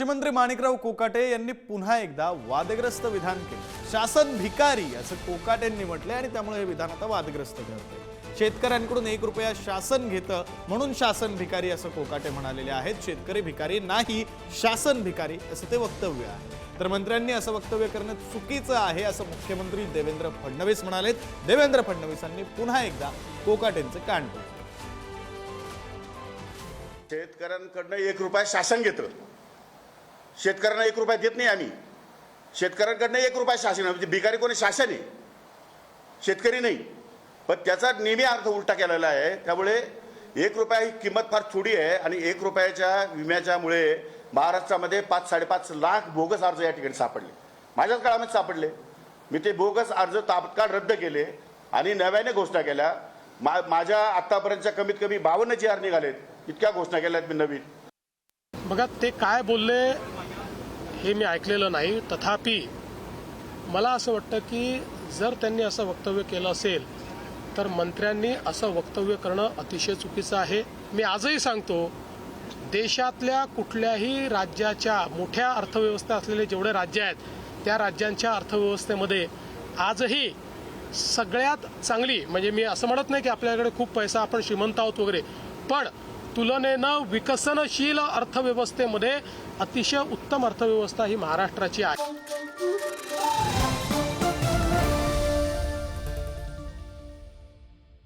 कृषी मंत्री माणिकराव कोकाटे यांनी पुन्हा एकदा वादग्रस्त विधान केले। शासन भिकारी असं कोकाटेंनी म्हटले आणि त्यामुळे हे विधान आता वादग्रस्त ठरतंय। शेतकऱ्यांकडून 1 रुपया शासन घेतं म्हणून शासन भिकारी असं कोकाटे म्हणालेले आहेत। शेतकरी भिकारी नाही, शासन भिकारी असं ते वक्तव्य आहे। तर मंत्र्यांनी असं वक्तव्य करणं चुकीचं आहे असं मुख्यमंत्री देवेंद्र फडणवीस म्हणाले। देवेंद्र फडणवीसांनी पुन्हा एकदा कोकाटेंचे कान टोचले। शेतकऱ्यांकडनं 1 रुपया शासन घेतं, शेतकऱ्यांना 1 रुपया देत नाही आम्ही। शेतकऱ्यांकडनं 1 रुपया शासन, म्हणजे भिकारी कोणी शासन आहे, शेतकरी नाही। पण त्याचा नेहमी अर्थ उलटा केलेला आहे। त्यामुळे 1 रुपया ही किंमत फार थोडी आहे आणि 1 रुपयाच्या विम्याच्यामुळे महाराष्ट्रामध्ये 5-5.5 लाख बोगस अर्ज या ठिकाणी सापडले। माझ्याच काळामध्ये सापडले। मी ते बोगस अर्ज तात्काळ रद्द केले आणि नव्याने घोषणा केल्या। माझ्या आतापर्यंतच्या कमीत कमी 52 GR निघालेत, इतक्या घोषणा केल्यात मी नवीन। बघा ते काय बोलले हे मी ऐकलेलं नाही, तथापि मला असं वाटतं की जर त्यांनी असं वक्तव्य केलं असेल तर मंत्र्यांनी असं वक्तव्य करणं अतिशय चुकीचं आहे। मी आजही सांगतो, देशातल्या कुठल्याही राज्याच्या मोठ्या अर्थव्यवस्था असलेले जेवढे राज्य आहेत त्या राज्यांच्या अर्थव्यवस्थेमध्ये आजही सगळ्यात चांगली, म्हणजे मी असं म्हणत नाही की आपल्याकडे खूप पैसा आपण श्रीमंत आहोत वगैरे, पण तुलनेनं विकसनशील अर्थव्यवस्थेमध्ये अतिशय उत्तम अर्थव्यवस्था ही महाराष्ट्राची आहे।